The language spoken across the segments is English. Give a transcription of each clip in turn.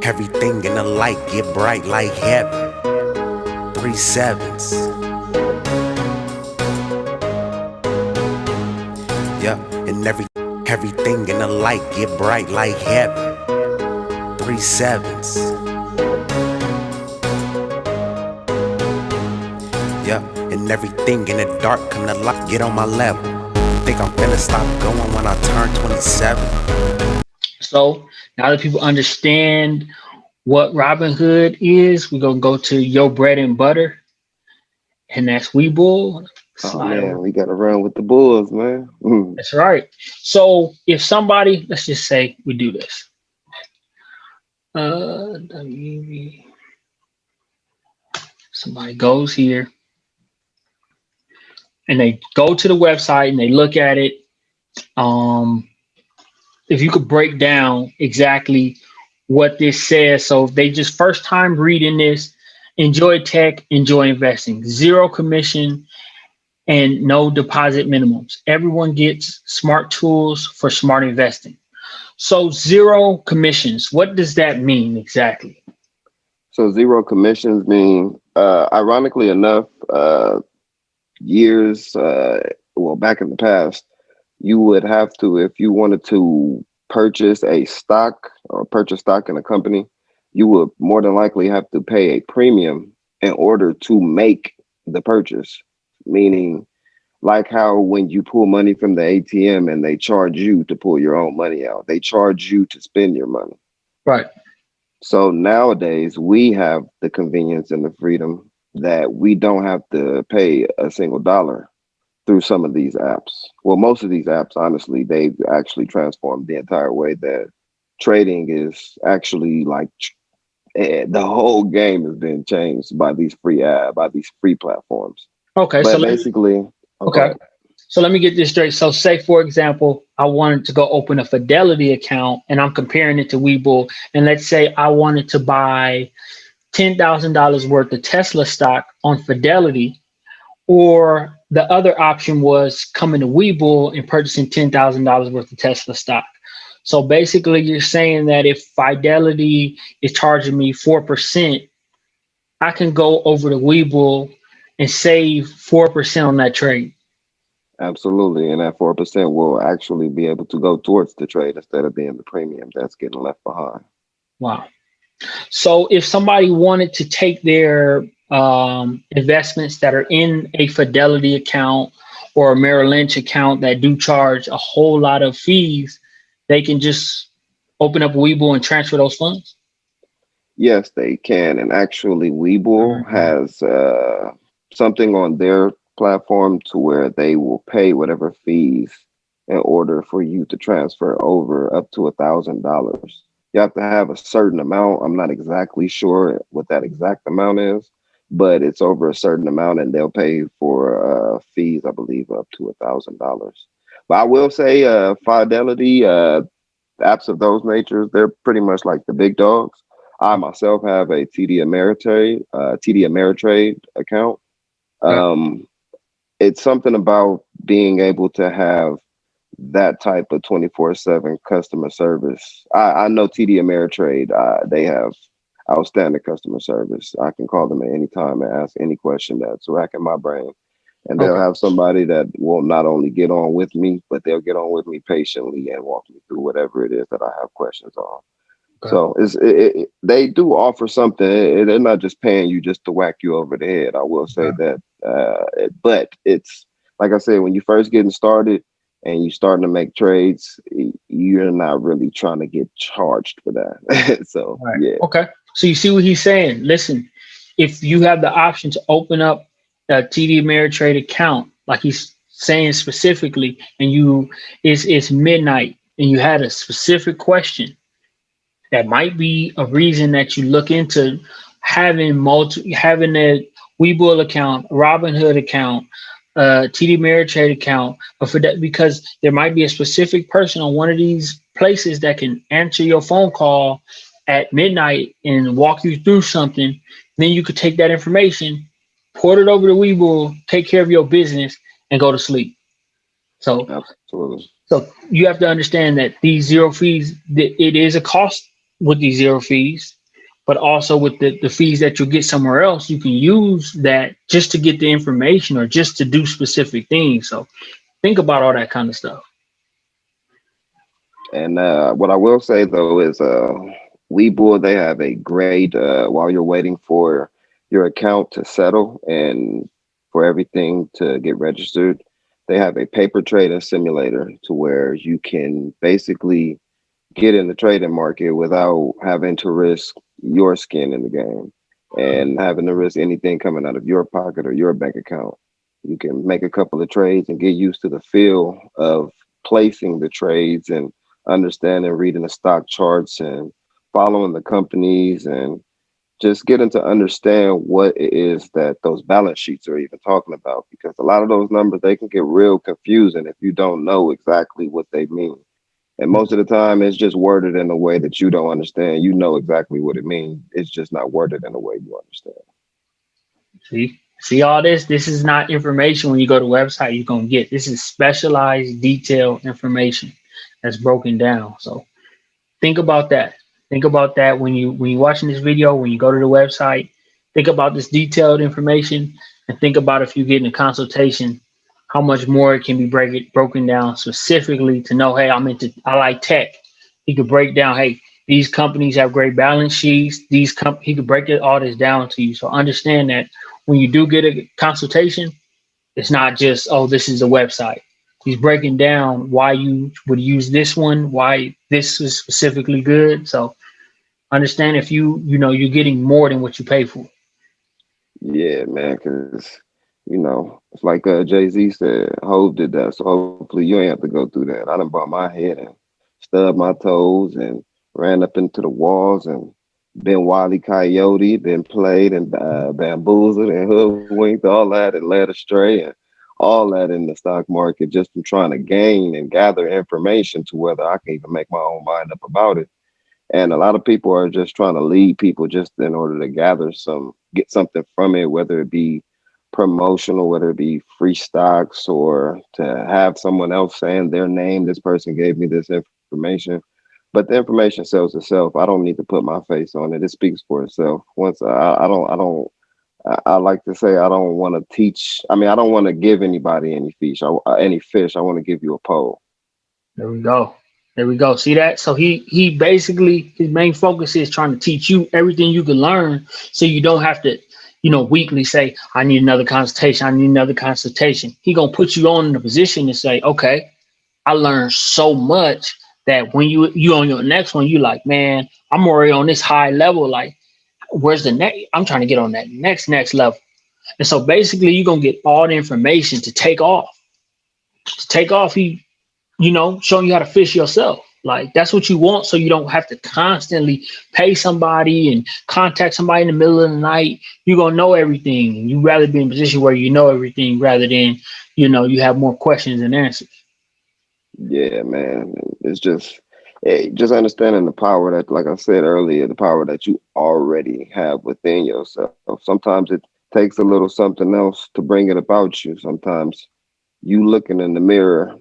Everything in the light get bright like heaven. 3 sevens. Yeah, and everything in the light get bright like heaven. 3 sevens. Yeah, and everything in the dark come to light. Get on my level. Think I'm finna stop going when I turn 27. So now that people understand what Robinhood is, we're gonna go to your bread and butter, and that's Webull. Oh Slide man, over. we gotta run with the Bulls, man. That's right. So if somebody, let's just say we do this. WV, somebody goes here and they go to the website and they look at it. If you could break down exactly what this says. So if they just first time reading this, enjoy tech, enjoy investing, zero commission and no deposit minimums. Everyone gets smart tools for smart investing. So zero commissions, what does that mean exactly? So zero commissions mean, ironically enough, years, well, back in the past, you would have to, if you wanted to purchase a stock or purchase stock in a company, you would more than likely have to pay a premium in order to make the purchase. Meaning, like how when you pull money from the ATM and they charge you to pull your own money out, they charge you to spend your money. Right. So nowadays we have the convenience and the freedom that we don't have to pay a single dollar through some of these apps. Well, most of these apps, honestly, they've actually transformed the entire way that trading is actually like the whole game has been changed by these free platforms. Okay. But basically, oh, go Okay. ahead. So let me get this straight. So say, for example, I wanted to go open a Fidelity account and I'm comparing it to Webull. And let's say I wanted to buy $10,000 worth of Tesla stock on Fidelity, or the other option was coming to Webull and purchasing $10,000 worth of Tesla stock. So basically you're saying that if Fidelity is charging me 4%, I can go over to Webull and save 4% on that trade. Absolutely. And that 4% will actually be able to go towards the trade instead of being the premium that's getting left behind. Wow. So if somebody wanted to take their investments that are in a Fidelity account or a Merrill Lynch account that do charge a whole lot of fees, they can just open up Webull and transfer those funds? Yes, they can. And actually, Webull Mhm. has something on their platform to where they will pay whatever fees in order for you to transfer over up to $1,000. You have to have a certain amount. I'm not exactly sure what that exact amount is, but it's over a certain amount, and they'll pay for fees, I believe, up to $1,000. But I will say, Fidelity, apps of those natures, they're pretty much like the big dogs. I myself have a TD Ameritrade account. Okay. Um, it's something about being able to have that type of 24/7 customer service. I know TD Ameritrade, they have outstanding customer service. I can call them at any time and ask any question that's racking my brain. And they'll Okay. have somebody that will not only get on with me, but they'll get on with me patiently and walk me through whatever it is that I have questions on. Okay. So they do offer something. They're not just paying you just to whack you over the head. I will say Okay. that. But it's like I said, when you first getting started and you starting to make trades, you're not really trying to get charged for that. So All right. yeah, Okay. So you see what he's saying. Listen, if you have the option to open up a TD Ameritrade account, like he's saying specifically, and it's midnight and you had a specific question, that might be a reason that you look into having a Webull account, Robinhood account, TD Ameritrade account, but for that, because there might be a specific person on one of these places that can answer your phone call at midnight and walk you through something. Then you could take that information, port it over to Webull, take care of your business, and go to sleep. So absolutely. you have to understand that these zero fees, it is a cost with these zero fees. but also with the fees that you'll get somewhere else, you can use that just to get the information or just to do specific things. So think about all that kind of stuff. And what I will say though is, Webull, they have a great while you're waiting for your account to settle and for everything to get registered, they have a paper trading simulator to where you can basically get in the trading market without having to risk your skin in the game and having to risk anything coming out of your pocket or your bank account. You can make a couple of trades and get used to the feel of placing the trades and understanding, reading the stock charts and following the companies and just getting to understand what it is that those balance sheets are even talking about, because a lot of those numbers, they can get real confusing if you don't know exactly what they mean. And most of the time, it's just worded in a way that you don't understand. You know exactly what it means. It's just not worded in a way you understand. See all this? This is not information when you go to the website you're gonna get. This is specialized, detailed information that's broken down. So think about that. Think about that when you're watching this video, when you go to the website, think about this detailed information and think about if you're getting a consultation, how much more it can be broken down specifically to know, hey, I like tech. He could break down, hey, these companies have great balance sheets. He could break all this down to you. So understand that when you do get a consultation, it's not just, oh, this is a website. He's breaking down why you would use this one, why this is specifically good. So understand if you're getting more than what you pay for. Yeah, man, because, it's like Jay-Z said, Hove did that. So hopefully you ain't have to go through that. I done bought my head and stubbed my toes and ran up into the walls and been Wile Coyote, been played and bamboozled and hoodwinked, all that and led astray and all that in the stock market just from trying to gain and gather information to whether I can even make my own mind up about it. And a lot of people are just trying to lead people just in order to get something from it, whether it be promotional, whether it be free stocks or to have someone else saying their name. This person gave me this information, but the information sells itself. I don't need to put my face on it. It speaks for itself. Once I like to say, I don't want to teach. I mean, I don't want to give anybody any fish. I want to give you a pole. There we go. There we go. See that? So he basically, his main focus is trying to teach you everything you can learn so you don't have to, weekly say, I need another consultation. I need another consultation. He going to put you on in a position to say, okay, I learned so much that when you on your next one, you like, man, I'm already on this high level. Like, where's the next? I'm trying to get on that next level. And so basically you're going to get all the information to take off. Showing you how to fish yourself. Like that's what you want. So you don't have to constantly pay somebody and contact somebody in the middle of the night. You're going to know everything. And you rather be in a position where you know everything rather than, you have more questions than answers. Yeah, man. It's just understanding the power that, like I said earlier, the power that you already have within yourself. Sometimes it takes a little something else to bring it about you. Sometimes you looking in the mirror,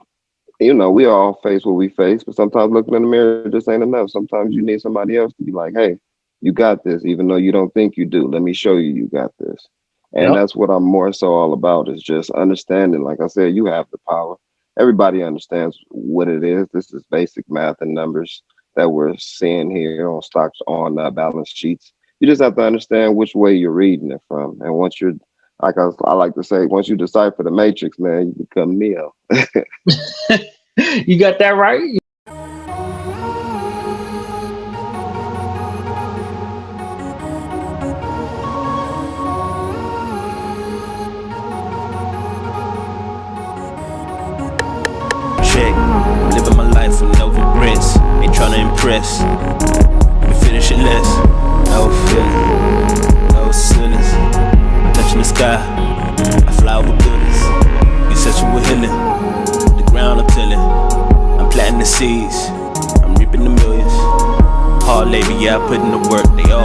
we all face what we face, but sometimes looking in the mirror just ain't enough. Sometimes you need somebody else to be like, hey, you got this, even though you don't think you do. Let me show you got this. And That's what I'm more so all about, is just understanding. Like I said, you have the power. Everybody understands what it is. This is basic math and numbers that we're seeing here on stocks, on balance sheets. You just have to understand which way you're reading it from. And once you're, like I like to say, once you decipher the matrix, man, you become Neo. You got that right. Check, living my life with no regrets. Ain't tryna impress. We finish it less. No feeling, no ceilings. Touching the sky, I fly over buildings. You said you were healing. The ground I'm tilling. I'm planting the seeds. I'm reaping the millions. Hard labor, yeah, I put in the work. They all